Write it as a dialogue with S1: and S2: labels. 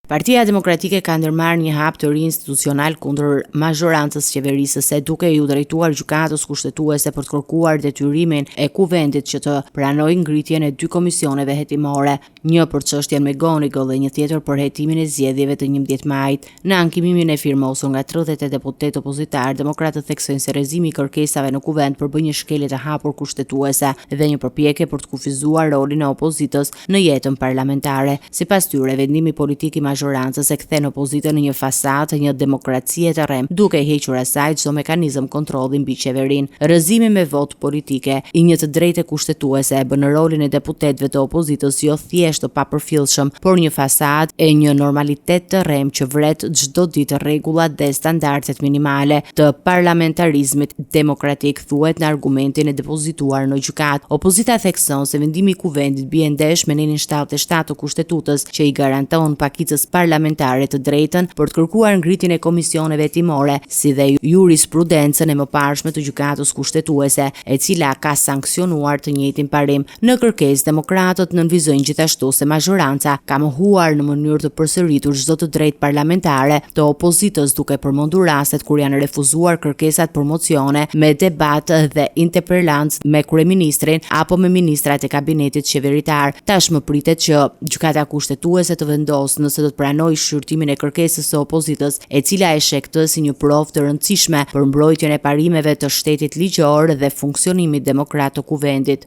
S1: Partia Demokratike ka ndërmarrë një hap të ri institucional kundër mazhorancës qeverisë së duke ju drejtuar gjykatës kushtetuese për të kërkuar detyrimin e kuvendit që të pranojë ngritjen e 2 komisioneve hetimore, një për çështjen me Gonigëll dhe një tjetër për hetimin e zgjedhjeve të 11 majit. Në ankimimin e firmosur nga 30 deputet opozitar, demokratët theksojnë se rrezimi i kërkesave në kuvend përbën një shkelje të hapur kushtetuese dhe një përpjekje për të kufizuar rolin e opozitës në jetën parlamentare. Sipas tyre, vendimi politik i mazhorancës e kthen opozitën në një fasadë, një demokracie të rrem, duke hequr asaj çdo mekanizëm kontrolli mbi qeverinë. Rrëzimi me votë politike i një të drejtë kushtetuese e bën rolin e deputetëve të opozitës jo thjesht të papërfillshëm, por një fasadë e një normalitet të rrem që vret çdo ditë rregullat dhe standardet minimale të parlamentarizmit demokratik, thuhet në argumentin e depozituar në gjykatë. Opozita thekson se vendimi i kuvendit bie ndesh me nenin 77 të kushtetutës që i garanton pakicës parlamentare të drejtën për të kërkuar ngritjen e komisioneve hetimore, si dhe jurisprudencën e mëparshme të gjykatës kushtetuese, e cila ka sanksionuar të njëjtin parim. Në kërkesë, demokratët nënvizojnë gjithashtu se mazhoranca ka mohuar në mënyrë të përsëritur çdo të drejtë parlamentare të opozitës, duke përmendur rastet kur janë refuzuar kërkesat për mocione me debat dhe interpelancë me kryeministrin apo me ministrat e kabinetit qeveritar. Tashmë pritet që gjykata kushtetuese të vendosë nëse do të pranojë shqyrtimin e kërkesës së opozitës, e cila e sheh këtë si një provë të rëndësishme për mbrojtjen e parimeve të shtetit ligjor dhe funksionimit demokrat të kuvendit.